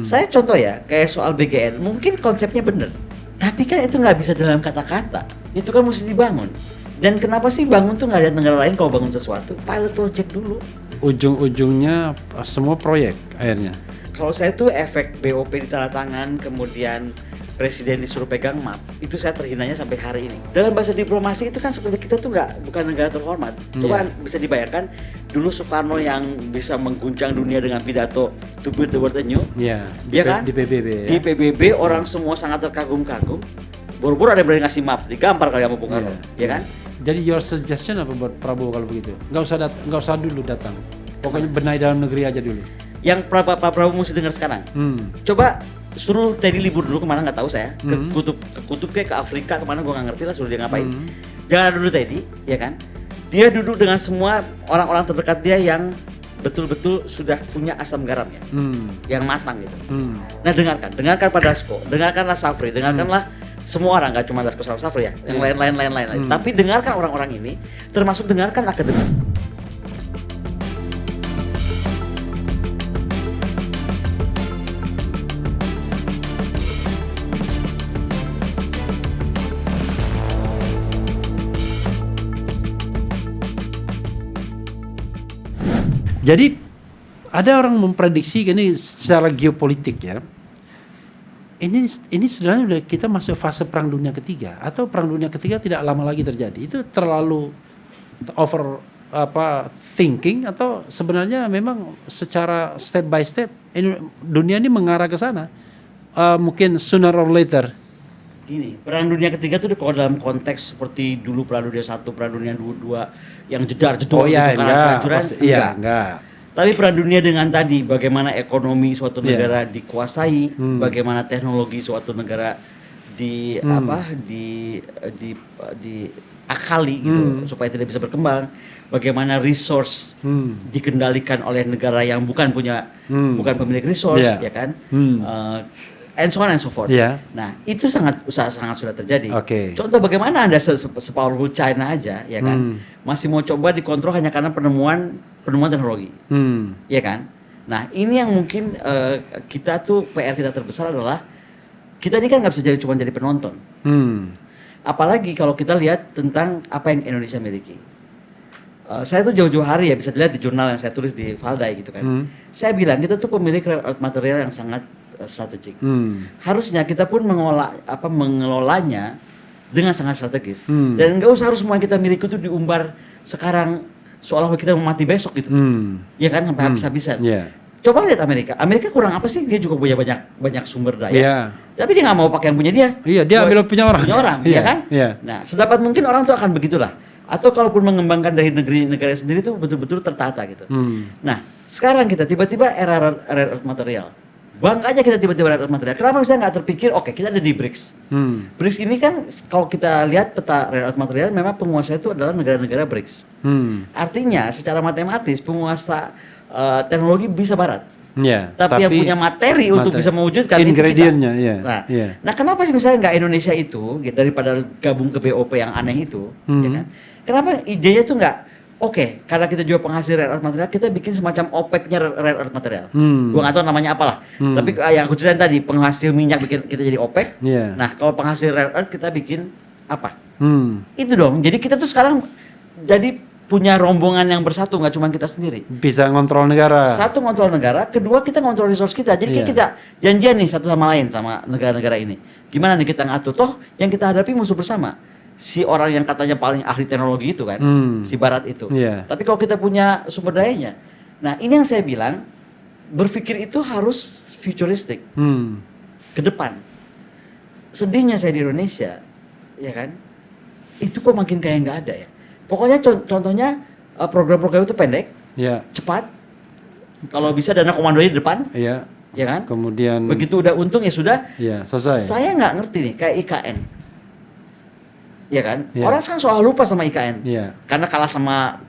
Saya contoh ya, kayak soal BGN, mungkin konsepnya bener, tapi kan itu nggak bisa dalam kata-kata. Itu kan mesti dibangun. Dan kenapa sih bangun tuh nggak lihat negara lain kalau bangun sesuatu? Pilot project dulu. Ujung-ujungnya semua proyek akhirnya. Kalau saya tuh efek BOP di tanda tangan, kemudian presiden disuruh pegang map, itu saya terhinanya sampai hari ini. Dalam bahasa diplomasi itu kan seperti kita tuh bukan negara terhormat. Coba bisa dibayangkan dulu Soekarno yang bisa mengguncang dunia dengan pidato to build the world anew. Iya. Kan? Di PBB. Di PBB orang semua sangat terkagum-kagum. Boro-boro ada yang berani ngasih map, digampar kali sama Bung Karno, ya kan? Jadi your suggestion apa buat Prabowo kalau begitu? Nggak usah dulu datang. Pokoknya benahi dalam negeri aja dulu. Yang Pak Prabowo mesti dengar sekarang. Coba suruh Teddy libur dulu kemana nggak tahu saya, ke kutub kayak ke Afrika kemana gua nggak ngerti lah, suruh dia ngapain. Jangan ada dulu Teddy, ya kan? Dia duduk dengan semua orang-orang terdekat dia yang betul-betul sudah punya asam garamnya, yang matang gitu. Nah dengarkan Pak Dasko, dengarkanlah Safri, dengarkanlah semua orang, nggak cuma Dasko sama Safri ya, yang lain-lain. Tapi dengarkan orang-orang ini, termasuk dengarkan akademis. Jadi ada orang memprediksi ini secara geopolitik ya. Ini sebenarnya kita masuk fase perang dunia ketiga atau perang dunia ketiga tidak lama lagi terjadi. Itu terlalu over thinking atau sebenarnya memang secara step by step dunia ini mengarah ke sana. Mungkin sooner or later. Gini, perang dunia ketiga itu kalau dalam konteks seperti dulu perang dunia 1, perang dunia 2 yang jedar-jedor enggak. Tapi perang dunia dengan tadi bagaimana ekonomi suatu negara dikuasai, bagaimana teknologi suatu negara diakali gitu supaya tidak bisa berkembang, bagaimana resource dikendalikan oleh negara yang bukan pemilik resource, ya kan? And so on and so forth. Nah, itu sangat sudah terjadi. Contoh bagaimana Anda sepowerful China aja, ya kan? Masih mau coba dikontrol hanya karena penemuan teknologi. Ya kan? Nah, ini yang mungkin kita tuh PR kita terbesar adalah kita ini kan nggak bisa cuma jadi penonton. Apalagi kalau kita lihat tentang apa yang Indonesia miliki. Saya tuh jauh-jauh hari ya bisa dilihat di jurnal yang saya tulis di Valdai gitu kan. Saya bilang kita tuh pemilik rare earth material yang sangat strategik. Harusnya kita pun mengelolanya dengan sangat strategis. Dan nggak usah harus semua yang kita miliki itu diumbar sekarang seolah kita mau mati besok gitu. Ya kan sampai habis-habisan. Coba lihat Amerika kurang apa sih? Dia juga punya banyak sumber daya. Tapi dia nggak mau pakai yang punya dia. Dia ambil punya orang. Ya kan? Nah, sedapat mungkin orang tuh akan begitulah. Atau kalaupun mengembangkan dari negara sendiri itu betul-betul tertata gitu. Nah, sekarang kita tiba-tiba era rare earth material. Bangga aja kita tiba-tiba rare earth material. Kenapa misalnya nggak terpikir, oke kita ada di BRICS. BRICS ini kan kalau kita lihat peta rare earth material memang penguasa itu adalah negara-negara BRICS. Artinya secara matematis penguasa teknologi bisa barat. Tapi yang punya materi untuk bisa mewujudkan ingredientnya. Nah, kenapa sih misalnya nggak Indonesia itu daripada gabung ke BOP yang aneh itu, ya kan? Kenapa idenya itu nggak? Oke, karena kita juga penghasil rare earth material, kita bikin semacam OPEC-nya rare earth material. Gua nggak tahu namanya apalah. Tapi yang aku ceritain tadi, penghasil minyak bikin kita jadi OPEC. Nah, kalau penghasil rare earth kita bikin apa? Itu dong. Jadi kita tuh sekarang jadi punya rombongan yang bersatu, nggak cuma kita sendiri. Bisa ngontrol negara. Satu ngontrol negara, kedua kita ngontrol resource kita. Jadi kita janjian nih satu sama lain sama negara-negara ini. Gimana nih kita ngatur? Toh yang kita hadapi musuh bersama. Si orang yang katanya paling ahli teknologi itu kan, si Barat itu. Tapi kalau kita punya sumber dayanya, nah ini yang saya bilang berpikir itu harus futuristik, ke depan. Sedihnya saya di Indonesia, ya kan, itu kok makin kayak nggak ada ya. Pokoknya contohnya program-program itu pendek, cepat. Kalau bisa dana komandonya di depan, ya kan. Kemudian begitu udah untung ya sudah. Selesai. Saya nggak ngerti nih kayak IKN. Ya kan? Orang kan soal lupa sama IKN. Karena kalah sama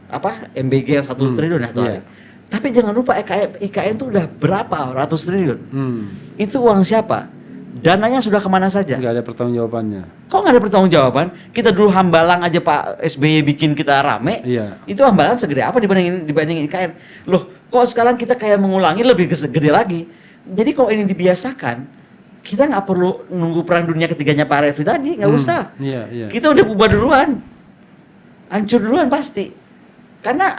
MBG yang 1 triliun ya. Tapi jangan lupa IKN itu udah berapa ratus triliun. Itu uang siapa? Dananya sudah kemana saja? Nggak ada pertanggungjawabannya. Kok nggak ada pertanggungjawaban? Kita dulu Hambalang aja Pak SBY bikin kita rame. Itu Hambalang segede apa dibandingin IKN? Loh, kok sekarang kita kayak mengulangi lebih gede lagi? Jadi kalau ini dibiasakan, kita nggak perlu nunggu perang dunia ketiganya Pak Refli tadi, nggak usah. Kita udah bubar duluan, hancur duluan pasti. Karena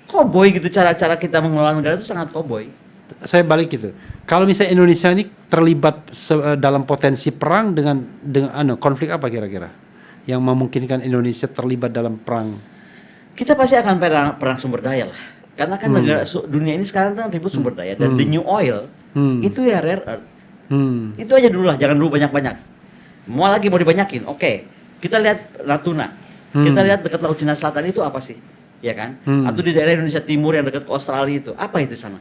koboi gitu, cara-cara kita mengelola negara itu sangat koboi. Saya balik gitu. Kalau misalnya Indonesia ini terlibat dalam potensi perang dengan konflik apa kira-kira yang memungkinkan Indonesia terlibat dalam perang? Kita pasti akan perang sumber daya lah. Karena kan negara dunia ini sekarang kan ribut sumber daya, dan the new oil itu ya rare earth. Itu aja dulu lah, jangan dulu banyak-banyak. Mau dibanyakin? Oke. Kita lihat Natuna. Kita lihat dekat Laut Cina Selatan itu apa sih? Ya kan? Atau di daerah Indonesia Timur yang dekat ke Australia itu, apa itu sana?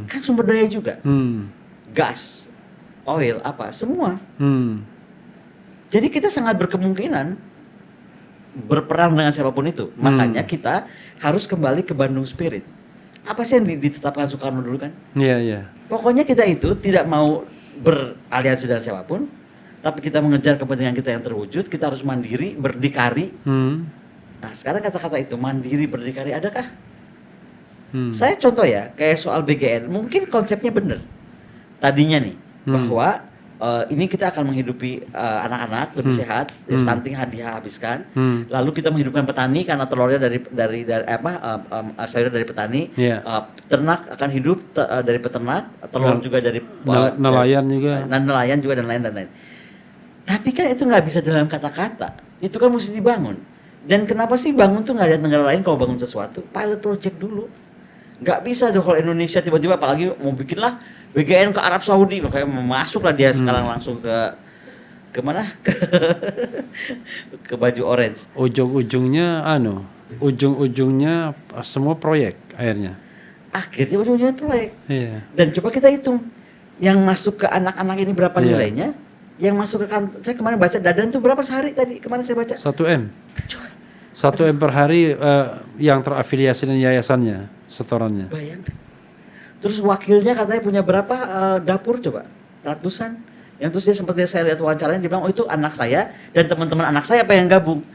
Kan sumber daya juga. Gas, oil, apa, semua. Jadi kita sangat berkemungkinan berperang dengan siapapun itu. Makanya kita harus kembali ke Bandung Spirit. Apa sih yang ditetapkan Soekarno dulu kan? Pokoknya kita itu tidak mau beraliansi dengan siapapun, tapi kita mengejar kepentingan kita yang terwujud. Kita harus mandiri, berdikari. Nah sekarang kata-kata itu, mandiri, berdikari, adakah? Saya contoh ya, kayak soal BGN, mungkin konsepnya benar. Tadinya nih, bahwa ini kita akan menghidupi anak-anak lebih sehat, stunting dihabiskan. Lalu kita menghidupkan petani karena telurnya dari sayurnya dari petani. Ternak akan hidup dari peternak, telur juga dari nelayan juga. Nelayan juga dan lain-lain. Tapi kan itu nggak bisa dalam kata-kata. Itu kan mesti dibangun. Dan kenapa sih bangun tuh nggak lihat negara lain kalau bangun sesuatu? Pilot project dulu. Nggak bisa dong kalau Indonesia tiba-tiba, apalagi mau bikin lah BGN ke Arab Saudi, makanya masuk lah dia sekarang langsung ke mana? Ke baju orange. Ujung-ujungnya semua proyek akhirnya. Akhirnya ujung-ujungnya proyek. Dan coba kita hitung yang masuk ke anak-anak ini berapa nilainya? Yang masuk ke kantor, saya kemarin baca Dadan tuh berapa sehari tadi? Kemarin saya baca 1M. 1M per hari yang terafiliasi dengan yayasannya, setorannya. Bayangkan. Terus wakilnya katanya punya berapa dapur coba? Ratusan. Yang terus dia seperti saya lihat wawancaranya, dia bilang, oh itu anak saya dan teman-teman anak saya pengen gabung.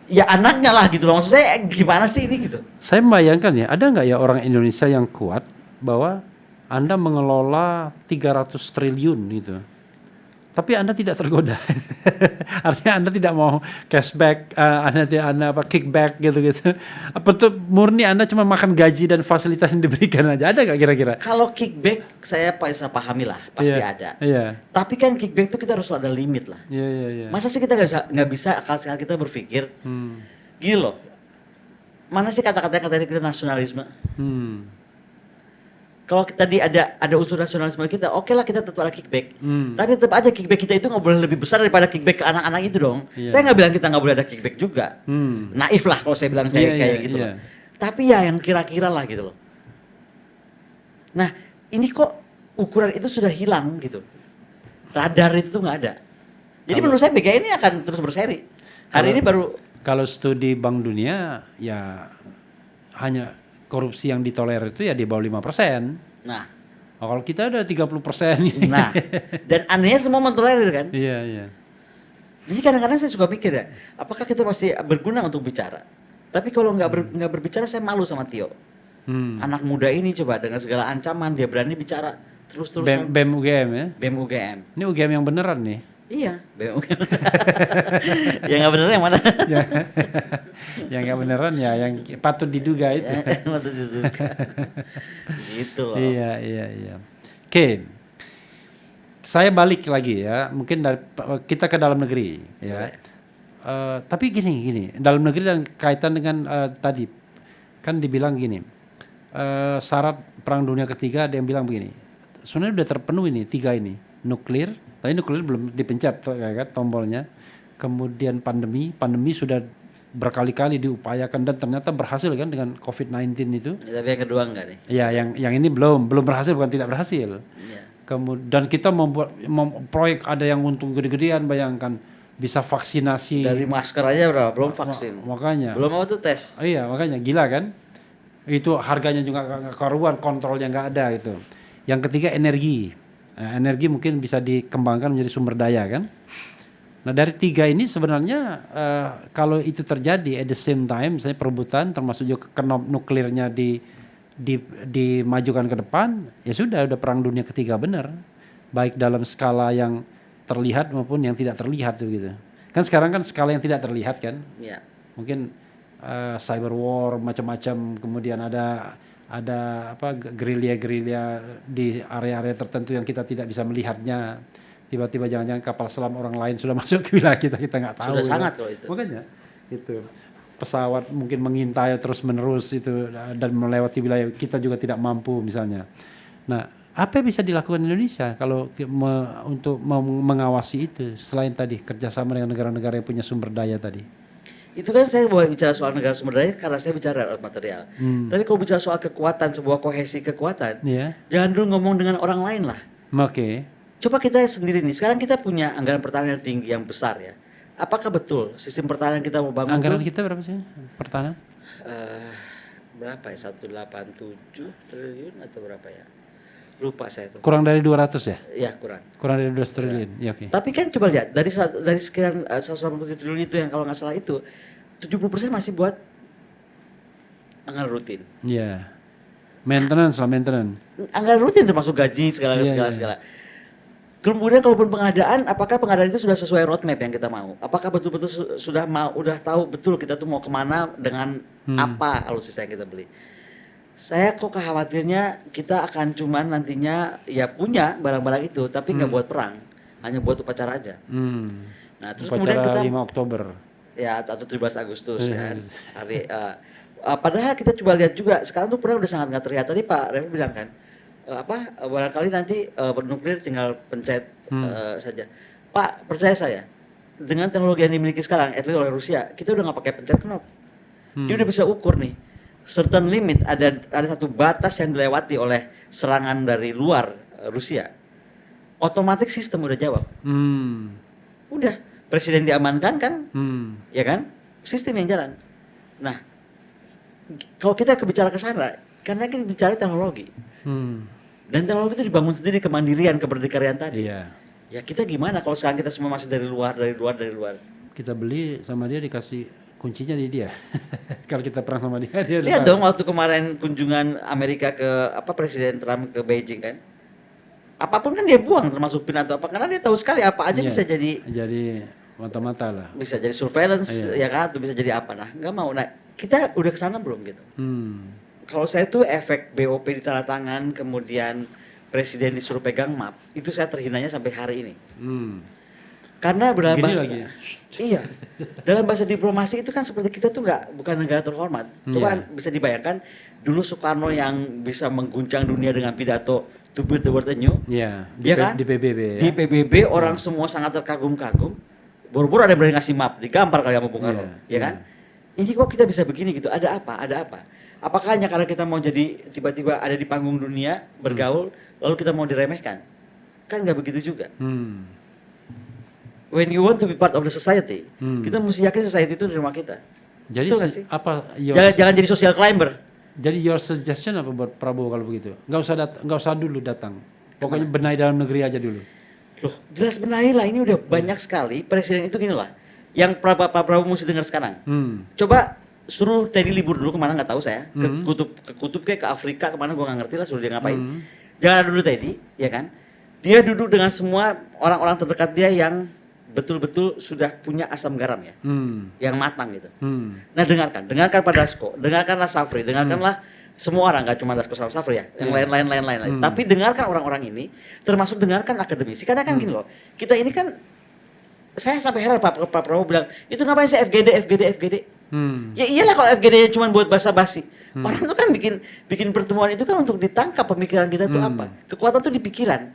Ya anaknya lah gitu loh, maksud saya gimana sih ini gitu. Saya membayangkan ya, ada nggak ya orang Indonesia yang kuat bahwa Anda mengelola 300 triliun gitu. Tapi Anda tidak tergoda. Artinya Anda tidak mau cashback, Anda kickback gitu-gitu. Apa tuh murni Anda cuma makan gaji dan fasilitas yang diberikan aja. Ada nggak kira-kira? Kalau kickback saya pahami lah, pasti ada. Tapi kan kickback itu kita harus ada limit lah. Masa sih kita nggak bisa akal-akal kita berpikir gini loh. Mana sih kata-kata kita nasionalisme? Kalau tadi ada unsur nasionalisme kita, oke lah kita tetap ada kickback. Tapi tetap aja kickback kita itu nggak boleh lebih besar daripada kickback ke anak-anak itu dong. Saya nggak bilang kita nggak boleh ada kickback juga. Naif lah kalau saya bilang kayak gitu. Tapi ya yang kira-kira lah gitu loh. Nah ini kok ukuran itu sudah hilang gitu. Radar itu tuh nggak ada. Jadi menurut saya BGN ini akan terus berseri. Hari ini baru. Kalau studi Bank Dunia ya hanya korupsi yang ditolerir itu ya di bawah 5%. Nah, kalau kita udah 30%. Nah, dan anehnya semua mentolerir kan? Iya. Jadi kadang-kadang saya suka pikir ya, apakah kita masih berguna untuk bicara? Tapi kalau nggak berbicara, saya malu sama Tio. Anak muda ini coba dengan segala ancaman dia berani bicara terus-terusan. BEM UGM ya? BEM UGM. Ini UGM yang beneran nih. Iya, BEM UGM. Yang nggak beneran yang mana? Yang nggak beneran ya, yang patut diduga itu. Patut diduga. Gitu loh. Iya. Oke. Saya balik lagi ya, mungkin kita ke dalam negeri ya. Tapi gini, dalam negeri dan kaitan dengan tadi kan dibilang gini, syarat perang dunia ketiga ada yang bilang begini, sebenarnya udah terpenuhi nih 3 ini, nuklir, tapi nuklir belum dipencet kan tombolnya, kemudian pandemi sudah berkali-kali diupayakan dan ternyata berhasil kan dengan COVID-19 itu. Ya, tapi yang kedua enggak nih? Ya, yang ini belum berhasil, bukan tidak berhasil. Ya. Kemudian kita membuat proyek ada yang untung gede-gedean, bayangkan bisa vaksinasi. Dari masker aja berapa? Belum vaksin. Makanya. Belum apa tuh tes. Iya, makanya gila kan. Itu harganya juga nggak karuan, kontrolnya nggak ada itu. Yang ketiga energi. Nah, energi mungkin bisa dikembangkan menjadi sumber daya kan. Nah dari 3 ini sebenarnya kalau itu terjadi at the same time, misalnya perebutan termasuk juga nuklirnya dimajukan ke depan, ya sudah udah perang dunia ketiga benar. Baik dalam skala yang terlihat maupun yang tidak terlihat gitu. Kan sekarang kan skala yang tidak terlihat kan. Iya. Mungkin cyber war macam-macam, kemudian ada apa gerilya-gerilya di area-area tertentu yang kita tidak bisa melihatnya. Tiba-tiba jangan-jangan kapal selam orang lain sudah masuk ke wilayah kita nggak tahu. Sudah sangat kalau itu. Makanya itu pesawat mungkin mengintai terus-menerus itu dan melewati wilayah kita juga tidak mampu misalnya. Nah, apa yang bisa dilakukan Indonesia kalau untuk mengawasi itu selain tadi kerjasama dengan negara-negara yang punya sumber daya tadi? Itu kan saya bicara soal negara sumber daya karena saya bicara material. Tapi kalau bicara soal kekuatan, sebuah kohesi kekuatan, jangan dulu ngomong dengan orang lain lah. Oke. Coba kita sendiri nih, sekarang kita punya anggaran pertahanan yang tinggi, yang besar ya. Apakah betul sistem pertahanan kita mau bangun? Anggaran kita berapa sih pertahanan? Berapa ya? 187 triliun atau berapa ya? Lupa saya tuh. Kurang dari 200 ya? Ya kurang. Kurang dari 200 triliun. Ya, oke. Tapi kan coba lihat dari sekian 187 triliun itu yang kalau nggak salah itu 70% masih buat anggaran rutin. Iya. Maintenance. Anggaran rutin termasuk gaji segala. Kemudian kalaupun pengadaan, apakah pengadaan itu sudah sesuai roadmap yang kita mau? Apakah betul-betul udah tahu betul kita tuh mau kemana dengan apa alutsista yang kita beli? Saya kok khawatirnya kita akan cuman nantinya ya punya barang-barang itu, tapi nggak buat perang, hanya buat upacara aja. Nah terus upacara kemudian kita 5 Oktober. Ya atau 17 Agustus kan. Padahal kita coba lihat juga sekarang tuh perang udah sangat nggak terlihat. Tadi Pak Refli bilang kan. Barangkali nanti nuklir tinggal pencet saja. Pak, percaya saya, dengan teknologi yang dimiliki sekarang, at least oleh Rusia, kita udah nggak pakai pencet knop. Dia udah bisa ukur nih, certain limit, ada satu batas yang dilewati oleh serangan dari luar Rusia. Otomatis sistem udah jawab. Udah, presiden diamankan kan, ya kan, sistem yang jalan. Nah, kalau kita bicara ke sana, karena kita bicara teknologi. Dan teknologi itu dibangun sendiri, kemandirian, keberdikarian tadi. Iya. Ya kita gimana kalau sekarang kita semua masih dari luar. Kita beli sama dia, dikasih kuncinya di dia. Kalau kita perang sama dia lihat dong waktu kemarin kunjungan Amerika ke Presiden Trump ke Beijing kan. Apapun kan dia buang termasuk pin atau apa, karena dia tahu sekali apa aja bisa jadi mata-mata lah. Bisa jadi surveillance ya kan, atau bisa jadi apa. Nah, nggak mau. Nah, kita udah kesana belum gitu. Kalau saya tuh efek BOP di tanda tangan, kemudian presiden disuruh pegang map, itu saya terhinanya sampai hari ini. Karena dalam bahasa, iya, dalam bahasa diplomasi itu kan seperti kita tuh bukan negara terhormat. Coba bisa dibayangkan dulu Soekarno yang bisa mengguncang dunia dengan pidato to build the world anew, kan? Di PBB. Di PBB orang semua sangat terkagum-kagum. Boro-boro ada yang berani ngasih map, digampar kali sama Bung Karno, ya kan? Ini kok kita bisa begini gitu? Ada apa? Apakah hanya karena kita mau jadi tiba-tiba ada di panggung dunia bergaul lalu kita mau diremehkan? Kan nggak begitu juga. When you want to be part of the society, kita mesti yakin society itu di rumah kita. Jadi jangan jadi social climber. Jadi your suggestion apa buat Prabowo kalau begitu? Nggak usah dulu datang. Pokoknya benahi dalam negeri aja dulu. Loh, jelas benahi lah. Ini udah banyak sekali presiden itu gini lah. Yang Pak Prabowo mesti dengar sekarang. Coba suruh Teddy libur dulu kemana nggak tahu saya, ke kutub kayak ke Afrika kemana gue nggak ngerti lah, suruh dia ngapain. Jangan ada dulu Teddy, ya kan? Dia duduk dengan semua orang-orang terdekat dia yang betul-betul sudah punya asam garam ya, yang matang gitu. Nah dengarkan Pak Dasko, dengarkanlah Safri, dengarkanlah semua orang, nggak cuma Dasko sama Safri ya, yang lain-lain. Tapi dengarkan orang-orang ini, termasuk dengarkan akademisi, karena kan gini loh, kita ini kan, saya sampai heran Pak Prabowo bilang, itu ngapain sih FGD? Ya iyalah kalau FGD-nya cuma buat basa-basi. Orang tuh kan bikin pertemuan itu kan untuk ditangkap pemikiran kita itu apa. Kekuatan tuh di pikiran.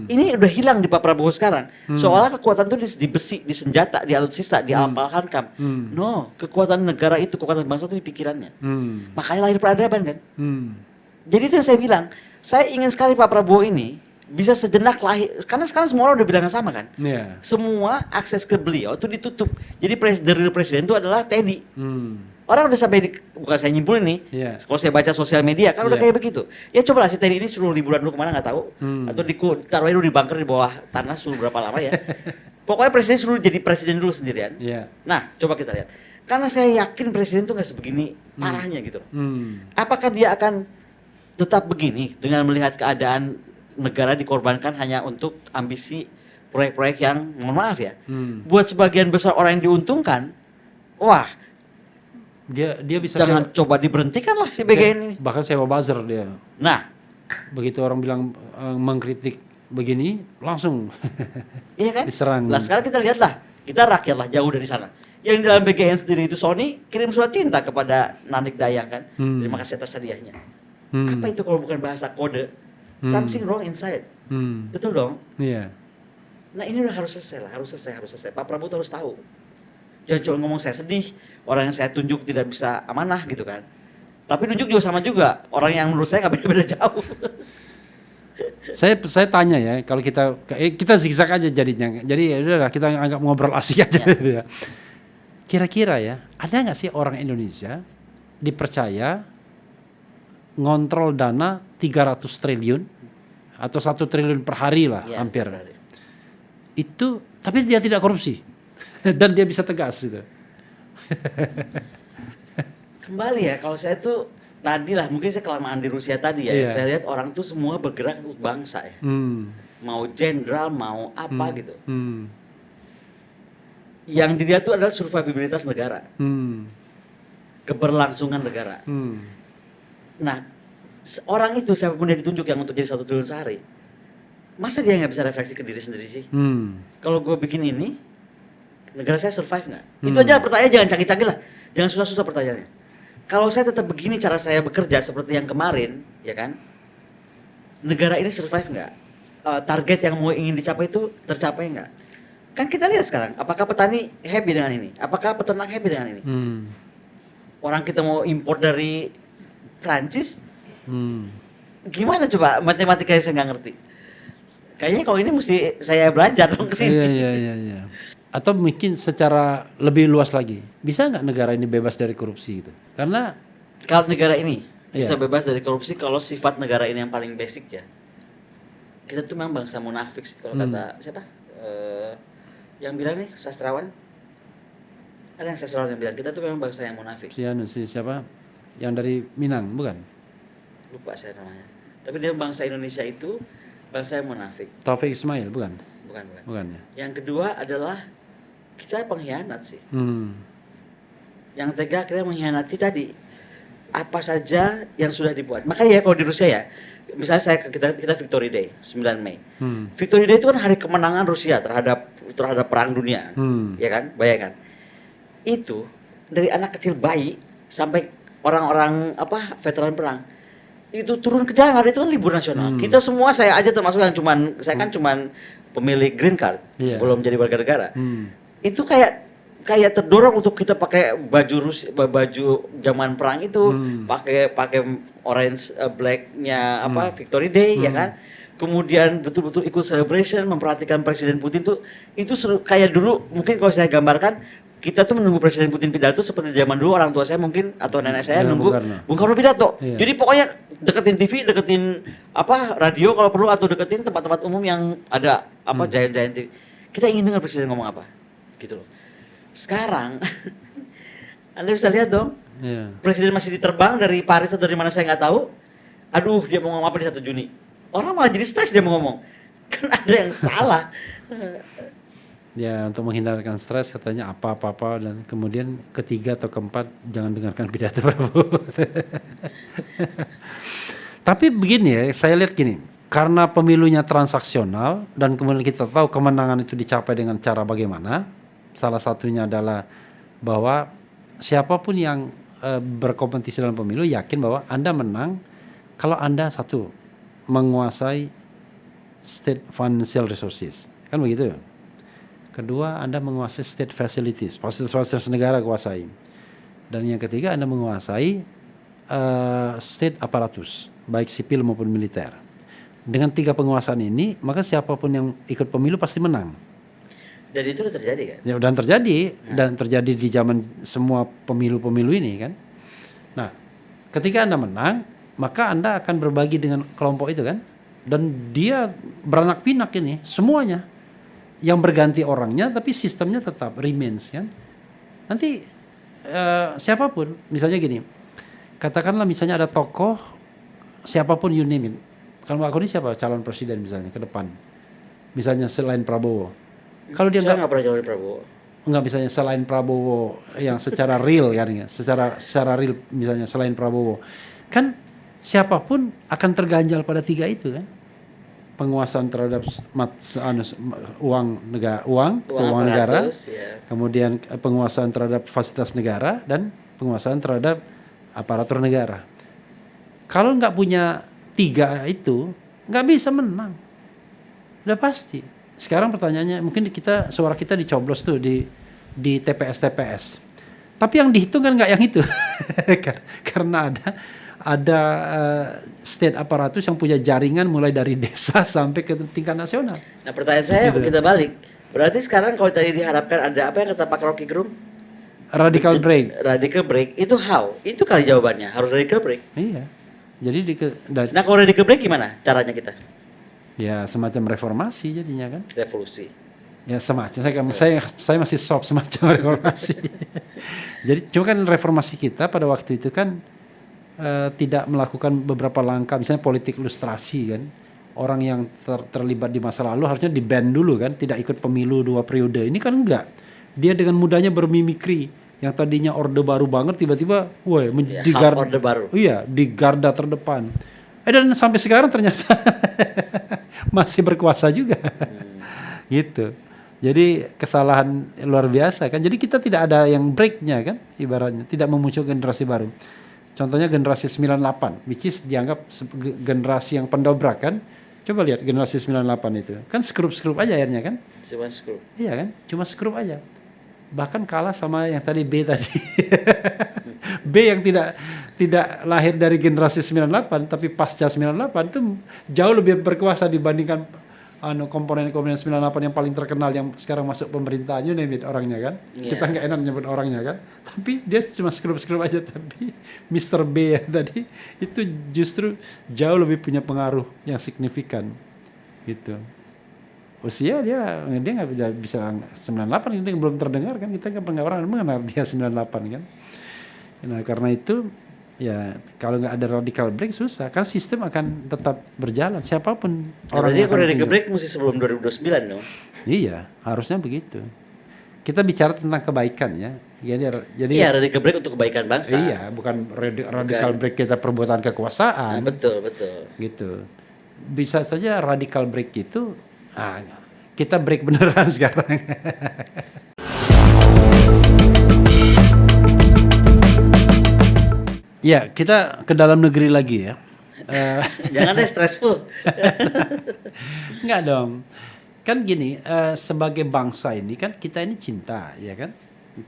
Ini udah hilang di Pak Prabowo sekarang. Soalnya kekuatan tuh di besi, di senjata, di alutsista, di alat hankam. No, kekuatan negara itu, kekuatan bangsa itu di pikirannya. Makanya lahir peradaban kan. Jadi itu yang saya bilang, saya ingin sekali Pak Prabowo ini bisa sejenak lahir, karena sekarang semua orang udah bilang yang sama kan. Semua akses ke beliau itu ditutup. Jadi dari presiden itu adalah Teddy. Orang udah sampai bukan saya nyimpulin nih. Kalau saya baca sosial media kan udah kayak begitu. Ya cobalah si Teddy ini suruh liburan dulu kemana nggak tahu, atau ditaruh dulu di bunker di bawah tanah suruh berapa lama ya. Pokoknya presiden suruh jadi presiden dulu sendirian. Nah coba kita lihat. Karena saya yakin presiden tuh nggak sebegini parahnya gitu. Apakah dia akan tetap begini dengan melihat keadaan negara dikorbankan hanya untuk ambisi proyek-proyek yang mohon maaf ya, buat sebagian besar orang yang diuntungkan, wah Dia bisa jangan coba diberhentikan lah si BGN ini. bahkan sewa buzzer dia. Nah, Begitu orang bilang mengkritik begini, langsung iya kan? diserang. Lah sekarang kita lihatlah, kita rakyat lah jauh dari sana. Yang di dalam BGN sendiri itu Sony kirim surat cinta kepada Nanik Dayang kan. Terima kasih atas hadiahnya. Apa itu kalau bukan bahasa kode? Something wrong inside. Betul dong? Iya. Nah ini udah harus selesai lah, harus selesai. Pak Prabowo tuh harus tahu. Jangan cuma ngomong saya sedih, orang yang saya tunjuk tidak bisa amanah gitu kan. Tapi nunjuk juga sama juga, orang yang menurut saya nggak beda-beda jauh. Saya tanya ya, kalau kita zigzag aja jadinya. Jadi ya udahlah, kita anggap ngobrol asik aja. Ya. Kira-kira ya, ada nggak sih orang Indonesia dipercaya ngontrol dana 300 triliun atau 1 triliun per hari lah Ya, hampir. Itu, tapi dia tidak korupsi dan dia bisa tegas gitu. Kembali ya, kalau saya tuh tadi lah, mungkin saya kelamaan di Rusia tadi ya. Iya. Saya lihat orang tuh semua bergerak untuk bangsa ya. Mau jenderal, mau apa gitu. Yang dilihat tuh adalah survivabilitas negara, keberlangsungan negara. Nah, orang itu siapapun yang ditunjuk yang untuk jadi 1 triliun sehari, masa dia nggak bisa refleksi ke diri sendiri sih? Kalau gue bikin ini, negara saya survive nggak? Itu aja pertanyaan, jangan canggih-canggih lah, jangan susah-susah pertanyaannya. Kalau saya tetap begini cara saya bekerja seperti yang kemarin, ya kan? Negara ini survive nggak? Target yang mau ingin dicapai itu tercapai nggak? Kan kita lihat sekarang, apakah petani happy dengan ini? Apakah peternak happy dengan ini? Orang kita mau impor dari Prancis, gimana coba matematikanya saya nggak ngerti. Kayaknya kalau ini mesti saya belajar dong ke sini. Iya. Atau mungkin secara lebih luas lagi, bisa nggak negara ini bebas dari korupsi gitu? Karena Kalau negara ini bisa Iya. bebas dari korupsi kalau sifat negara ini yang paling basic ya. Kita tuh memang bangsa munafik sih kalau kata siapa? Yang bilang nih sastrawan. Ada yang sastrawan yang bilang kita tuh memang bangsa yang munafik. si siapa? Yang dari Minang, bukan? Lupa saya namanya. Tapi dia bangsa Indonesia itu bangsa yang munafik. Taufik Ismail, bukan? Bukan. Bukan ya. Yang kedua adalah kita pengkhianat sih. Yang tega akhirnya mengkhianati tadi apa saja yang sudah dibuat. Makanya ya kalau di Rusia ya, misalnya kita Victory Day 9 Mei. Victory Day itu kan hari kemenangan Rusia terhadap perang dunia. Ya kan? Bayangkan. Itu dari anak kecil bayi sampai orang-orang veteran perang itu turun ke jalan, hari itu kan libur nasional. Kita semua, saya aja termasuk yang saya kan cuman pemilik green card, belum jadi warga negara. Itu kayak terdorong untuk kita pakai baju zaman perang itu, pakai orange blacknya Victory Day ya kan. Kemudian betul-betul ikut celebration, memperhatikan Presiden Putin tuh itu kayak dulu, mungkin kalau saya gambarkan kita tuh menunggu Presiden Putin pidato seperti zaman dulu orang tua saya mungkin atau nenek saya nunggu Bung Karno pidato. Iya. Jadi pokoknya deketin TV, deketin radio kalau perlu, atau deketin tempat-tempat umum yang ada giant TV. Kita ingin dengar Presiden ngomong apa, gitu loh. Sekarang Anda bisa lihat dong, Presiden masih diterbang dari Paris atau dari mana saya nggak tahu. Aduh, dia mau ngomong apa di 1 Juni? Orang malah jadi stres dia mau ngomong. Kan ada yang salah. Ya, untuk menghindarkan stres katanya apa-apa, dan kemudian ketiga atau keempat jangan dengarkan pidato Prabowo. Tapi begini ya, saya lihat gini, karena pemilunya transaksional dan kemudian kita tahu kemenangan itu dicapai dengan cara bagaimana. Salah satunya adalah bahwa siapapun yang berkompetisi dalam pemilu yakin bahwa Anda menang kalau Anda satu menguasai state financial resources, kan begitu. Kedua, Anda menguasai state facilities, fasilitas negara kuasai. Dan yang ketiga, Anda menguasai state apparatus, baik sipil maupun militer. Dengan 3 penguasaan ini, maka siapapun yang ikut pemilu pasti menang. Dan itu udah terjadi kan? Ya, dan terjadi di zaman semua pemilu-pemilu ini kan. Nah, ketika Anda menang, maka Anda akan berbagi dengan kelompok itu kan. Dan dia beranak pinak ini, semuanya. Yang berganti orangnya, tapi sistemnya tetap remains kan. Nanti siapapun, misalnya gini, katakanlah misalnya ada tokoh siapapun you name it. Kalau Mbak Koni siapa calon presiden misalnya ke depan? Misalnya selain Prabowo. Kalau dia Saya nggak pernah jauhin Prabowo. Enggak, misalnya selain Prabowo yang secara real kan ya, secara real misalnya selain Prabowo. Kan siapapun akan terganjal pada tiga itu kan. Penguasaan terhadap uang keuangan negara, ya. kemudian penguasaan terhadap fasilitas negara dan penguasaan terhadap aparatur negara. Kalau nggak punya tiga itu, nggak bisa menang. Udah pasti. Sekarang pertanyaannya, mungkin suara kita dicoblos tuh di TPS. Tapi yang dihitung kan nggak yang itu, karena ada state aparatus yang punya jaringan mulai dari desa sampai ke tingkat nasional. Nah pertanyaan saya gitu. Kita balik. Berarti sekarang kalau tadi diharapkan ada apa yang kata Pak Rocky Gerung? Radical break. Radical break itu how? Itu kali jawabannya, harus radical break. Iya. Jadi nah kalau radical break gimana caranya kita? Ya semacam reformasi jadinya kan. Revolusi. Ya semacam saya masih soft semacam reformasi. Jadi cuma kan reformasi kita pada waktu itu kan tidak melakukan beberapa langkah, misalnya politik ilustrasi kan. Orang yang terlibat di masa lalu harusnya di-ban dulu kan, tidak ikut pemilu 2 periode. Ini kan enggak. Dia dengan mudahnya bermimikri. Yang tadinya orde baru banget tiba-tiba di garda orde baru. Iya, di garda terdepan. Dan sampai sekarang ternyata masih berkuasa juga. Gitu. Jadi kesalahan luar biasa kan. Jadi kita tidak ada yang breaknya kan, ibaratnya tidak memunculkan generasi baru. Contohnya generasi 98, which is dianggap generasi yang pendobrak kan. Coba lihat generasi 98 itu. Kan skrup-skrup aja akhirnya kan. Cuma skrup. Iya kan, cuma skrup aja. Bahkan kalah sama yang tadi B tadi. B yang tidak lahir dari generasi 98 tapi pasca 98 itu jauh lebih berkuasa dibandingkan komponen-komponen 98 yang paling terkenal yang sekarang masuk pemerintahan, you name it orangnya kan. Kita nggak enak nyebut orangnya kan. Tapi dia cuma skrup-skrup aja, tapi Mr. B yang tadi itu justru jauh lebih punya pengaruh yang signifikan gitu. Usia dia nggak bisa 98, ini belum terdengar kan, kita nggak pernah orang mengenal dia 98 kan. Nah karena itu ya kalau nggak ada radical break susah, kan sistem akan tetap berjalan siapapun orang yang radical break mesti sebelum 2029 dong. Iya harusnya begitu. Kita bicara tentang kebaikan ya. Jadi iya radical break untuk kebaikan bangsa. Iya bukan radical break kita perbuatan kekuasaan. Betul gitu. Bisa saja radical break itu kita break beneran sekarang. Ya, kita ke dalam negeri lagi ya. Jangan deh stressful. Enggak dong. Kan gini, sebagai bangsa ini kan kita ini cinta, ya kan?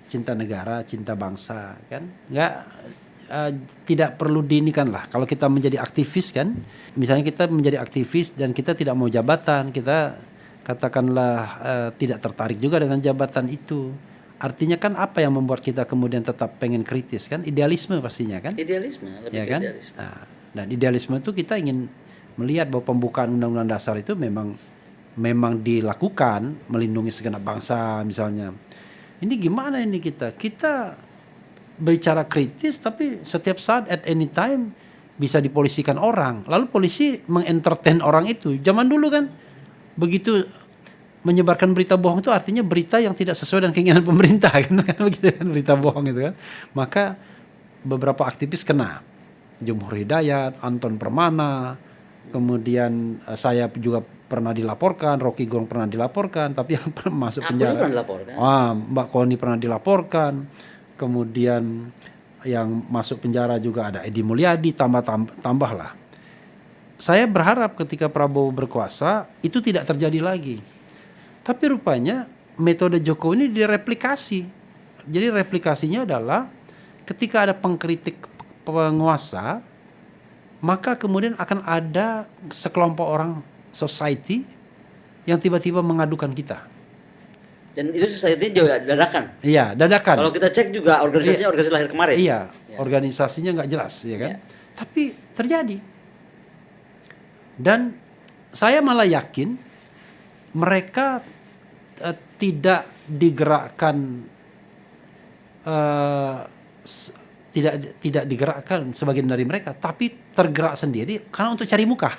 Cinta negara, cinta bangsa, kan? Tidak perlu diinikan lah. Kalau kita menjadi aktivis kan, misalnya kita menjadi aktivis dan kita tidak mau jabatan, kita katakanlah tidak tertarik juga dengan jabatan itu. Artinya kan apa yang membuat kita kemudian tetap pengen kritis kan? Idealisme pastinya kan? Idealisme, lebih ya kan? Idealisme. Nah, dan idealisme itu kita ingin melihat bahwa pembukaan Undang-Undang Dasar itu memang dilakukan melindungi segenap bangsa misalnya. Ini gimana ini kita? Kita bicara kritis tapi setiap saat at any time bisa dipolisikan orang. Lalu polisi mengentertain orang itu. Zaman dulu kan begitu menyebarkan berita bohong itu artinya berita yang tidak sesuai dengan keinginan pemerintah kan begitu kan, berita bohong itu kan. Maka beberapa aktivis kena. Jumhur Hidayat, Anton Permana, kemudian saya juga pernah dilaporkan, Rocky Gerung pernah dilaporkan, tapi yang pernah masuk penjara. Pernah dilaporkan. Mbak Koni pernah dilaporkan. Kemudian yang masuk penjara juga ada Edi Mulyadi, tambah lah. Saya berharap ketika Prabowo berkuasa itu tidak terjadi lagi. Tapi rupanya metode Jokowi ini direplikasi. Jadi replikasinya adalah ketika ada pengkritik penguasa, maka kemudian akan ada sekelompok orang society yang tiba-tiba mengadukan kita. Dan itu society juga dadakan. Iya, dadakan. Kalau kita cek juga organisasinya organisasi lahir kemarin. Iya, organisasinya nggak jelas, ya kan? Tapi terjadi. Dan saya malah yakin mereka tidak digerakkan tidak digerakkan sebagian dari mereka, tapi tergerak sendiri karena untuk cari muka.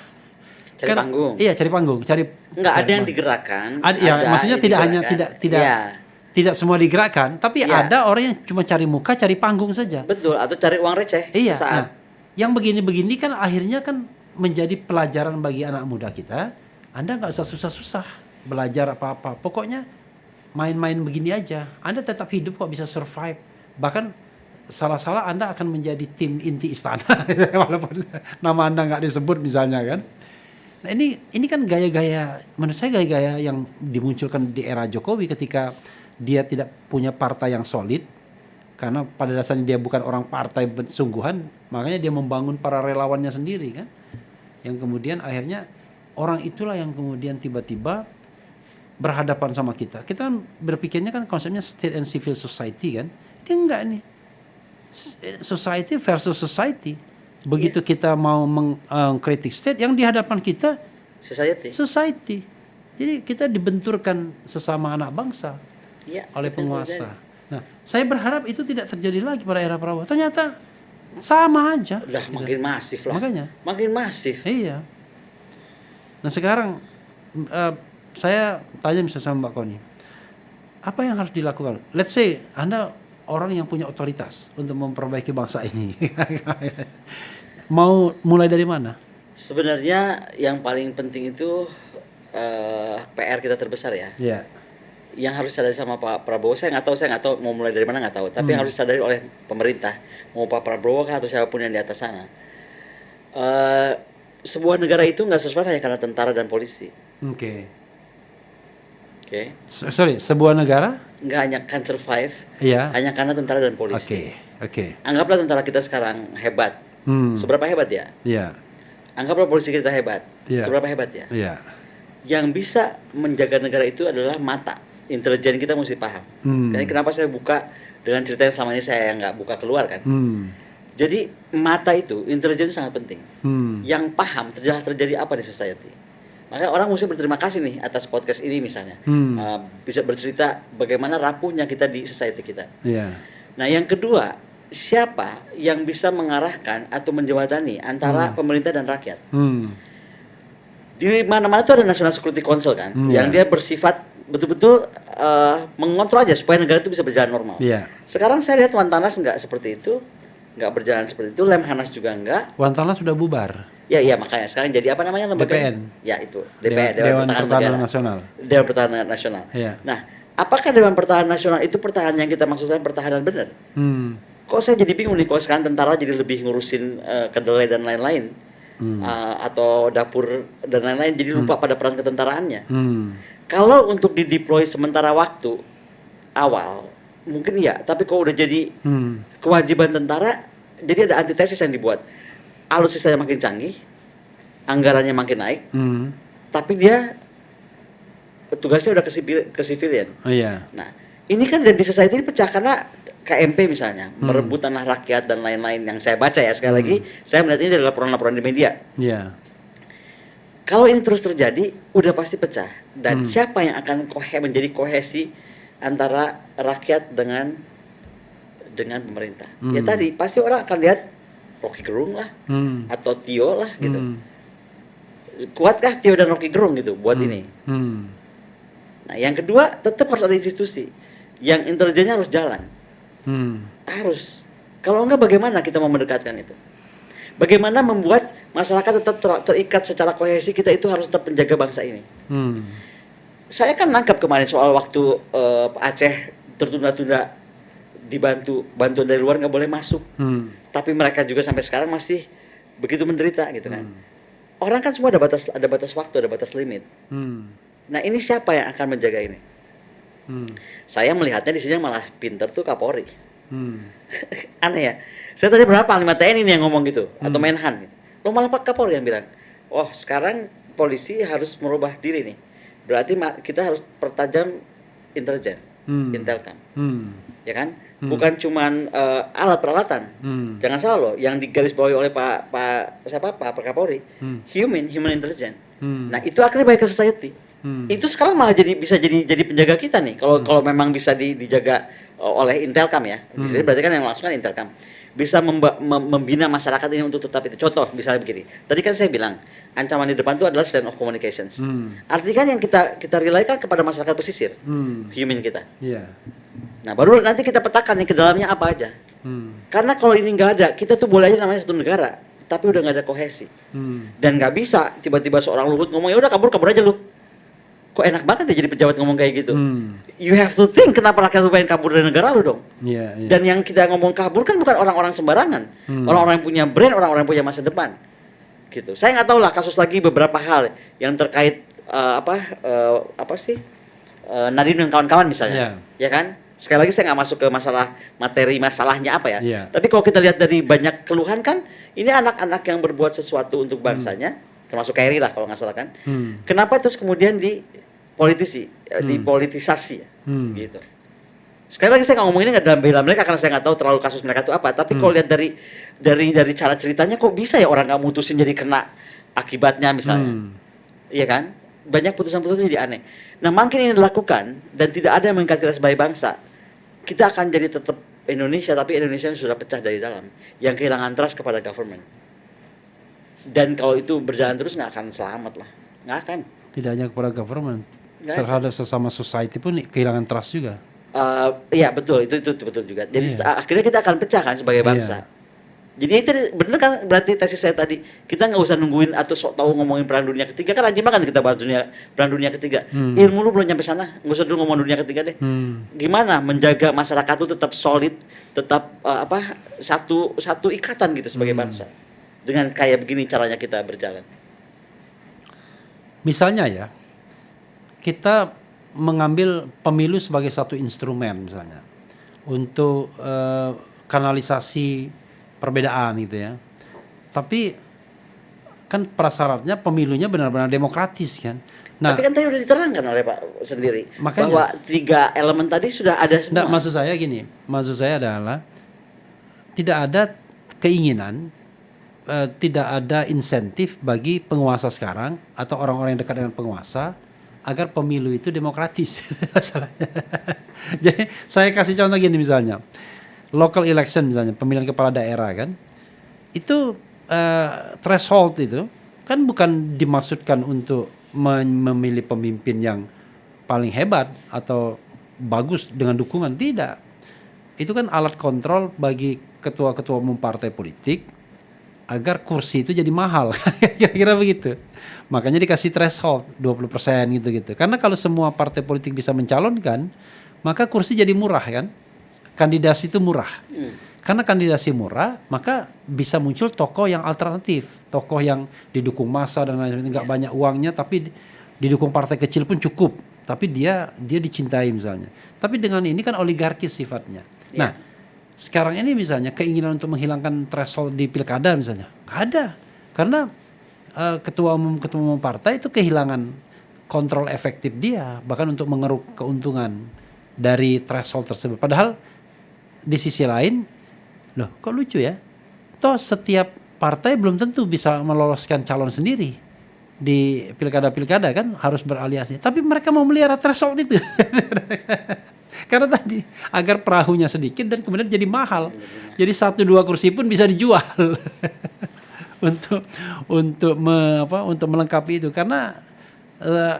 Cari panggung. Iya, cari panggung, Enggak ada yang digerakkan. Ya, maksudnya tidak hanya tidak semua digerakkan, tapi ada orang yang cuma cari muka, cari panggung saja. Betul, atau cari uang receh. Iya. Nah, yang begini-begini kan akhirnya kan menjadi pelajaran bagi anak muda kita. Anda nggak usah susah-susah belajar apa-apa. Pokoknya main-main begini aja. Anda tetap hidup kok, bisa survive. Bahkan salah-salah Anda akan menjadi tim inti istana walaupun nama Anda nggak disebut misalnya kan. Nah ini kan gaya-gaya, menurut saya gaya-gaya yang dimunculkan di era Jokowi ketika dia tidak punya partai yang solid, karena pada dasarnya dia bukan orang partai sungguhan, makanya dia membangun para relawannya sendiri kan, yang kemudian akhirnya orang itulah yang kemudian tiba-tiba berhadapan sama kita. Kita kan berpikirnya kan konsepnya state and civil society kan, dia enggak nih, society versus society. Begitu kita mau mengkritik state, yang di hadapan kita society. Jadi kita dibenturkan sesama anak bangsa oleh penguasa. Nah, saya berharap itu tidak terjadi lagi pada era Prabowo. Ternyata sama aja. Udah gitu. Makin masif lah. Makanya. Makin masif. Iya. Nah sekarang saya tanya misalnya sama Mbak Koni, apa yang harus dilakukan? Let's say Anda orang yang punya otoritas untuk memperbaiki bangsa ini. Mau mulai dari mana? Sebenarnya yang paling penting itu PR kita terbesar ya. Iya. Yang harus disadari sama Pak Prabowo, saya nggak tahu mau mulai dari mana nggak tahu. Tapi yang harus disadari oleh pemerintah, mau Pak Prabowo kah atau siapapun yang di atas sana. Sebuah negara itu nggak sesuai hanya karena tentara dan polisi. Oke. Sorry, sebuah negara nggak hanya can survive, hanya karena tentara dan polisi. Oke. Anggaplah tentara kita sekarang hebat. Seberapa hebat ya? Iya. Anggaplah polisi kita hebat. Seberapa hebat ya? Iya. Yang bisa menjaga negara itu adalah mata. Intelijen kita mesti paham. Jadi kenapa saya buka dengan cerita yang selama ini saya nggak buka keluar kan? Jadi mata itu, intelijen itu sangat penting. Yang paham terjadi apa di society. Makanya orang mesti berterima kasih nih atas podcast ini misalnya. Bisa bercerita bagaimana rapuhnya kita di society kita. Nah yang kedua, siapa yang bisa mengarahkan atau menjembatani antara pemerintah dan rakyat? Di mana-mana itu ada National Security Council kan, yang dia bersifat betul-betul mengontrol aja supaya negara itu bisa berjalan normal. Sekarang saya lihat Wantanas nggak seperti itu, nggak berjalan seperti itu. Lemhanas juga nggak. Wantanas sudah bubar. Iya makanya sekarang jadi apa namanya lembaga? DPN. Ya itu DPN, Dewan Pertahanan Nasional. Dewan Pertahanan Nasional. Nah, apakah Dewan Pertahanan Nasional itu pertahanan yang kita maksudkan pertahanan benar? Kok saya jadi bingung nih kalau sekarang tentara jadi lebih ngurusin kedelai dan lain-lain. Atau dapur dan lain-lain, jadi lupa pada peran ketentaraannya. Kalau untuk dideploy sementara waktu awal mungkin ya, tapi kalau udah jadi kewajiban tentara, jadi ada antitesis yang dibuat. Alutsistanya makin canggih, anggarannya makin naik, tapi dia tugasnya udah ke civilian. Nah, ini kan dan di society ini pecah karena KMP misalnya merebut tanah rakyat dan lain-lain yang saya baca ya, sekali lagi saya melihat ini adalah laporan-laporan di media. Kalau ini terus terjadi udah pasti pecah, dan siapa yang akan menjadi kohesi antara rakyat dengan pemerintah? Ya tadi pasti orang akan lihat Rocky Gerung lah atau Tio lah gitu. Kuatkah Tio dan Rocky Gerung gitu buat ini? Nah yang kedua, tetap harus ada institusi yang intelijennya harus jalan. Harus. Kalau enggak bagaimana kita mau mendekatkan itu? Bagaimana membuat masyarakat tetap terikat secara kohesi, kita itu harus tetap menjaga bangsa ini. Saya kan nangkap kemarin soal waktu Aceh tertunda-tunda, bantuan dari luar nggak boleh masuk. Tapi mereka juga sampai sekarang masih begitu menderita gitu kan. Orang kan semua ada batas waktu, ada batas limit. Nah ini siapa yang akan menjaga ini? Saya melihatnya di sini yang malah pinter tuh Kapolri. Aneh ya. Saya tadi berapa Panglima TNI nih yang ngomong gitu atau Menhan gitu. Lo malah Pak Kapolri yang bilang, "Oh, sekarang polisi harus merubah diri nih. Berarti kita harus pertajam intelijen, intelkam." Ya kan? Bukan cuman alat peralatan. Jangan salah loh, yang digarisbawahi oleh Pak Kapolri, human intelligence. Nah, itu akhirnya baik ke society. Itu sekarang malah bisa jadi penjaga kita nih. Kalau memang bisa dijaga oleh Intelkam ya. Jadi berarti kan yang langsung kan Intelkam. Bisa membina masyarakat ini untuk tetap itu. Contoh misalnya begini. Tadi kan saya bilang ancaman di depan itu adalah strength of communications. Artinya kan yang kita relay kan kepada masyarakat pesisir, human kita. Nah baru nanti kita petakan nih ke dalamnya apa aja. Karena kalau ini nggak ada, kita tuh boleh aja namanya satu negara, tapi udah nggak ada kohesi. Dan nggak bisa tiba-tiba seorang Luhut ngomong ya udah kabur aja lu. Kok enak banget ya jadi pejabat ngomong kayak gitu. You have to think kenapa rakyat lu pengen kabur dari negara lu dong. Dan yang kita ngomong kabur kan bukan orang-orang sembarangan. Orang-orang yang punya brand, orang-orang yang punya masa depan. Gitu. Saya nggak tahu lah kasus lagi beberapa hal yang terkait Nadine dan kawan-kawan misalnya. Ya kan? Sekali lagi saya nggak masuk ke masalahnya apa ya. Tapi kalau kita lihat dari banyak keluhan kan, ini anak-anak yang berbuat sesuatu untuk bangsanya, termasuk Kerry lah kalau nggak salah kan. Kenapa terus kemudian dipolitisasi gitu. Sekali lagi saya nggak ngomong ini nggak dalam bela mereka karena saya nggak tahu terlalu kasus mereka itu apa. Tapi kalau lihat dari cara ceritanya kok bisa ya orang nggak mutusin jadi kena akibatnya misalnya, iya kan? Banyak putusan-putusan jadi aneh. Nah makin ini dilakukan dan tidak ada yang mengikat kita sebagai bangsa, kita akan jadi tetap Indonesia tapi Indonesia sudah pecah dari dalam, yang kehilangan trust kepada government. Dan kalau itu berjalan terus nggak akan selamat lah, nggak akan. Tidak hanya kepada government, terhadap sesama society pun kehilangan trust juga. Iya betul, itu betul juga. Jadi akhirnya kita akan pecah kan sebagai bangsa. Jadi itu bener kan berarti tesis saya tadi, kita nggak usah nungguin atau sok tahu ngomongin perang dunia ketiga kan rajin banget kita bahas perang dunia ketiga. Ilmu lu belum nyampe sana, nggak usah dulu ngomong dunia ketiga deh. Gimana menjaga masyarakat itu tetap solid, tetap satu ikatan gitu sebagai bangsa. Dengan kayak begini caranya kita berjalan. Misalnya ya, kita mengambil pemilu sebagai satu instrumen misalnya untuk kanalisasi perbedaan gitu ya. Tapi kan prasyaratnya pemilunya benar-benar demokratis kan. Nah, tapi kan tadi udah diterangkan oleh Pak sendiri makanya, bahwa 3 elemen tadi sudah ada semua. Maksud saya adalah tidak ada keinginan, tidak ada insentif bagi penguasa sekarang atau orang-orang yang dekat dengan penguasa agar pemilu itu demokratis. Masalahnya. Jadi saya kasih contoh gini misalnya, local election misalnya pemilihan kepala daerah kan, itu threshold itu kan bukan dimaksudkan untuk memilih pemimpin yang paling hebat atau bagus dengan dukungan, tidak. Itu kan alat kontrol bagi ketua-ketua umum partai politik agar kursi itu jadi mahal, kira-kira begitu. Makanya dikasih threshold 20% gitu. Karena kalau semua partai politik bisa mencalonkan, maka kursi jadi murah kan. Kandidasi itu murah. Karena kandidasi murah, maka bisa muncul tokoh yang alternatif, tokoh yang didukung massa dan lain sebagainya, nggak banyak uangnya tapi didukung partai kecil pun cukup, tapi dia dicintai misalnya. Tapi dengan ini kan oligarkis sifatnya. Nah, sekarang ini misalnya keinginan untuk menghilangkan threshold di pilkada misalnya, nggak ada. Karena ketua umum partai itu kehilangan kontrol efektif dia, bahkan untuk mengeruk keuntungan dari threshold tersebut. Padahal di sisi lain, loh kok lucu ya, toh setiap partai belum tentu bisa meloloskan calon sendiri di pilkada-pilkada kan, harus beraliansi. Tapi mereka mau melihara threshold itu. Karena tadi agar perahunya sedikit dan kemudian jadi mahal. Jadi 1-2 kursi pun bisa dijual untuk melengkapi itu, karena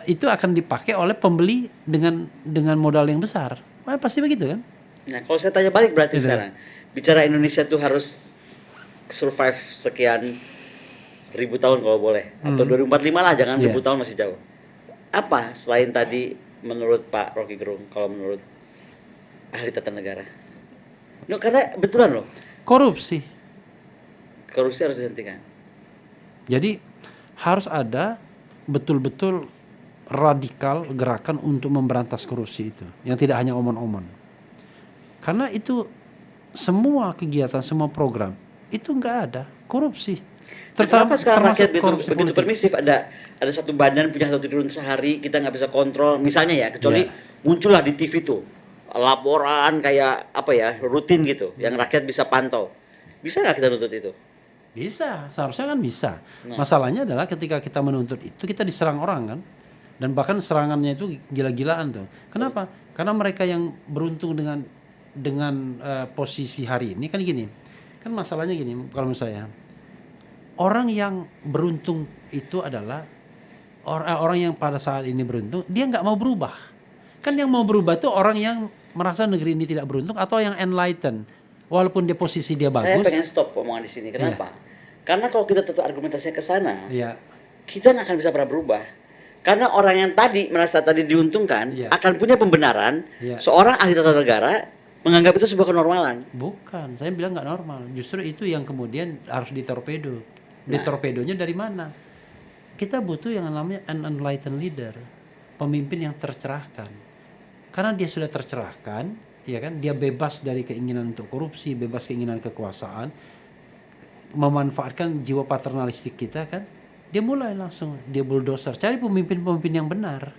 itu akan dipakai oleh pembeli dengan modal yang besar. Pasti begitu kan? Nah, kalau saya tanya balik berarti sekarang, bicara Indonesia tuh harus survive sekian ribu tahun kalau boleh, atau 2045 lah, jangan 1000 tahun masih jauh. Apa selain tadi menurut Pak Rocky Gerung, kalau menurut ahli tata negara? No, karena betulan loh. Korupsi harus dihentikan. Jadi harus ada betul-betul radikal gerakan untuk memberantas korupsi itu, yang tidak hanya omon-omon. Karena itu semua kegiatan, semua program itu nggak ada korupsi. Kenapa sekarang rakyat begitu permisif? Ada satu badan punya 1 triliun sehari, kita nggak bisa kontrol misalnya ya, kecuali muncullah di TV tuh laporan kayak apa ya, rutin gitu, yang rakyat bisa pantau. Bisa nggak kita nuntut itu? Bisa, seharusnya kan bisa. Masalahnya adalah ketika kita menuntut itu kita diserang orang kan. Dan bahkan serangannya itu gila-gilaan tuh. Kenapa? Karena mereka yang beruntung dengan posisi hari ini kan gini. Kan masalahnya gini kalau menurut saya. Orang yang beruntung itu adalah orang yang pada saat ini beruntung, dia nggak mau berubah. Kan yang mau berubah itu orang yang merasa negeri ini tidak beruntung atau yang enlightened. Walaupun dia posisi dia bagus. Saya pengen stop omongan di sini. Kenapa? Karena kalau kita tetap argumentasinya ke sana, kita nggak akan bisa pernah berubah. Karena orang yang tadi merasa tadi diuntungkan akan punya pembenaran. Seorang ahli tata negara menganggap itu sebuah kenormalan. Bukan, saya bilang nggak normal. Justru itu yang kemudian harus ditorpedo. Ditorpedonya dari mana? Kita butuh yang namanya an enlightened leader, pemimpin yang tercerahkan. Karena dia sudah tercerahkan, ya kan? Dia bebas dari keinginan untuk korupsi, bebas keinginan kekuasaan, memanfaatkan jiwa paternalistik kita kan? Dia mulai langsung dia bulldozer, cari pemimpin-pemimpin yang benar.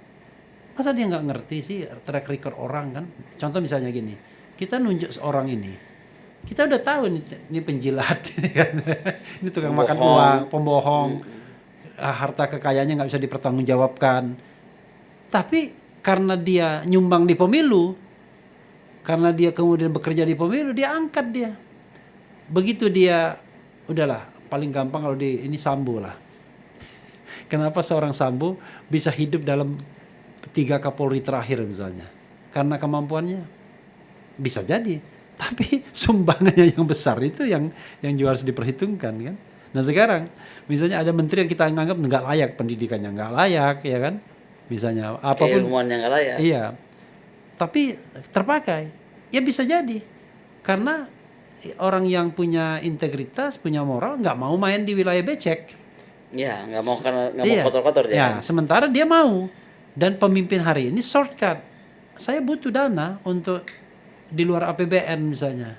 Masa dia nggak ngerti sih track record orang kan? Contoh misalnya gini, kita nunjuk seorang ini. Kita udah tahu ini penjilat, ini tukang makan uang, pembohong, harta kekayaannya nggak bisa dipertanggungjawabkan. Tapi karena dia nyumbang di pemilu, karena dia kemudian bekerja di pemilu, dia angkat dia. Begitu dia, udahlah, paling gampang kalau ini Sambo lah. Kenapa seorang Sambo bisa hidup dalam 3 Kapolri terakhir misalnya? Karena kemampuannya bisa jadi. Tapi sumbangannya yang besar itu yang juga harus diperhitungkan kan. Nah sekarang misalnya ada menteri yang kita anggap nggak layak, pendidikannya nggak layak, ya kan? Misalnya apapun. Keilmuannya nggak layak. Iya. Tapi terpakai. Ya bisa jadi. Karena orang yang punya integritas, punya moral, nggak mau main di wilayah becek. Iya, nggak mau kotor-kotor dia. Ya, sementara dia mau. Dan pemimpin hari ini shortcut. Saya butuh dana untuk di luar APBN misalnya.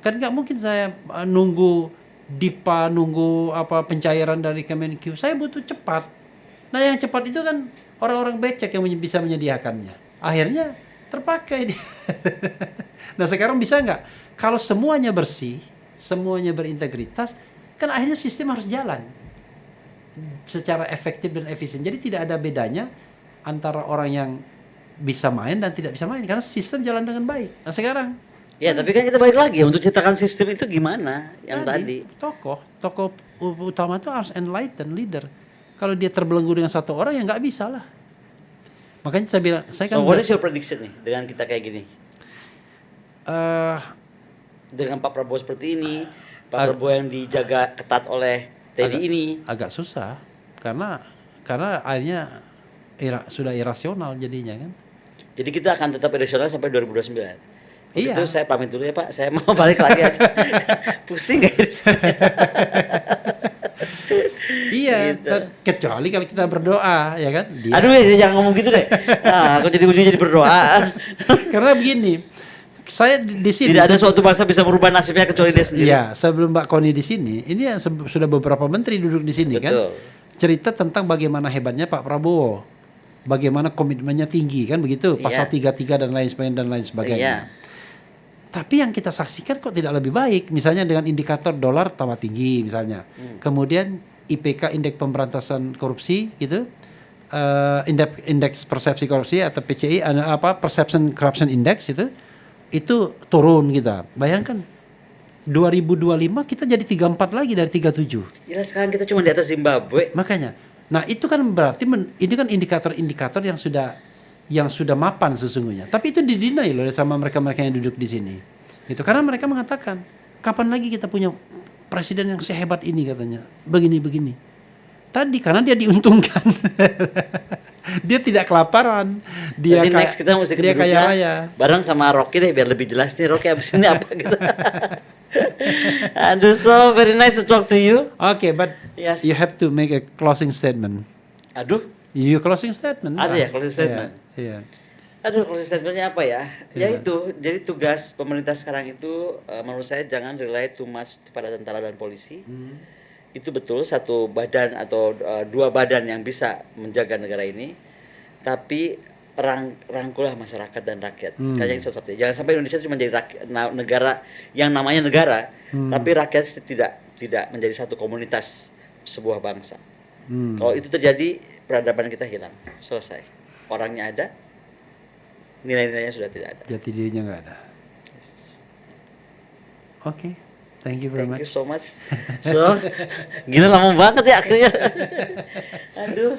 Kan nggak mungkin saya nunggu DIPA, nunggu pencairan dari Kemenkeu. Saya butuh cepat. Nah yang cepat itu kan orang-orang becek yang bisa menyediakannya. Akhirnya terpakai dia. Nah sekarang bisa nggak? Kalau semuanya bersih, semuanya berintegritas, kan akhirnya sistem harus jalan secara efektif dan efisien. Jadi tidak ada bedanya antara orang yang bisa main dan tidak bisa main karena sistem jalan dengan baik. Nah sekarang ya tapi kan kita balik lagi untuk ciptakan sistem itu gimana yang tadi tokoh utama itu harus enlightened leader. Kalau dia terbelenggu dengan satu orang ya nggak bisa lah. Makanya saya bilang, saya kan. So what is your prediction nih dengan kita kayak gini? Dengan Pak Prabowo seperti ini, Pak Prabowo yang dijaga ketat oleh Teddy ini agak susah karena akhirnya sudah irasional jadinya kan. Jadi kita akan tetap irasional sampai 2029. Iya. Itu saya pamit dulu ya Pak. Saya mau balik lagi aja. Pusing gak ini? Iya. Gitu. Kecuali kalau kita berdoa, ya kan? Aduh ya jangan ngomong gitu deh. Nah, aku jadi ujungnya jadi berdoa. Karena begini, saya di sini tidak ada suatu bangsa bisa merubah nasibnya kecuali dia sendiri. Iya. Sebelum Mbak Koni di sini, ini sudah beberapa menteri duduk di sini. Betul. Kan? Cerita tentang bagaimana hebatnya Pak Prabowo. Bagaimana komitmennya tinggi kan begitu, pasal 33 dan lain sebagainya. Tapi yang kita saksikan kok tidak lebih baik, misalnya dengan indikator dolar tambah tinggi misalnya. Kemudian IPK, indeks pemberantasan korupsi gitu. Indeks persepsi korupsi atau PCI, Perception Corruption Index itu turun kita. Bayangkan 2025 kita jadi 34 lagi dari 37. Ya sekarang kita cuma di atas Zimbabwe. Makanya. Nah, itu kan berarti ini kan indikator-indikator yang sudah mapan sesungguhnya. Tapi itu didinai loh sama mereka-mereka yang duduk di sini. Itu karena mereka mengatakan, kapan lagi kita punya presiden yang sehebat ini katanya. Begini-begini. Tadi karena dia diuntungkan. Dia tidak kelaparan. Dia next kita mesti dia kaya raya. Bareng sama Rocky deh biar lebih jelas nih Rocky abis ini apa gitu. Aduh, so very nice to talk to you. Okay, but you have to make a closing statement. Aduh. Your closing statement. Ada ya closing statement. Iya. Aduh, closing statementnya apa ya? Ya itu, jadi tugas pemerintah sekarang itu menurut saya jangan rely too much pada tentara dan polisi. Itu betul satu badan atau dua badan yang bisa menjaga negara ini. Tapi rangkulah masyarakat dan rakyat. Kayaknya itu satu. Jangan sampai Indonesia cuma jadi negara yang namanya negara, tapi rakyat tidak menjadi satu komunitas sebuah bangsa. Kalau itu terjadi, peradaban kita hilang, selesai. Orangnya ada, nilai-nilainya sudah tidak ada. Jati dirinya nggak ada. Oke, thank you very Thank you much. so much. So, gila lama banget ya akhirnya. Aduh.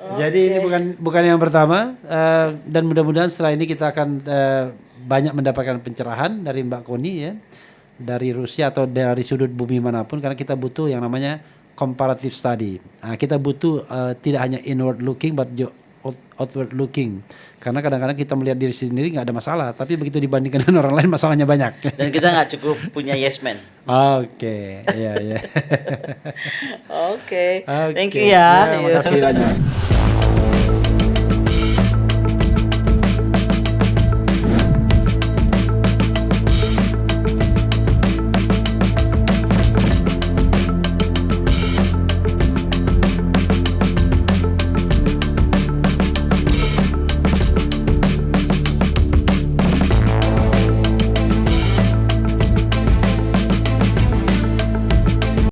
Jadi ini bukan yang pertama, dan mudah-mudahan setelah ini kita akan banyak mendapatkan pencerahan dari Mbak Connie ya, dari Rusia atau dari sudut bumi manapun, karena kita butuh yang namanya comparative study. Nah, kita butuh tidak hanya inward looking but outward looking. Karena kadang-kadang kita melihat diri sendiri nggak ada masalah, tapi begitu dibandingkan dengan orang lain masalahnya banyak. Dan kita nggak cukup punya yes man. Oke, ya. Oke. Thank you ya. Terima kasih banyak.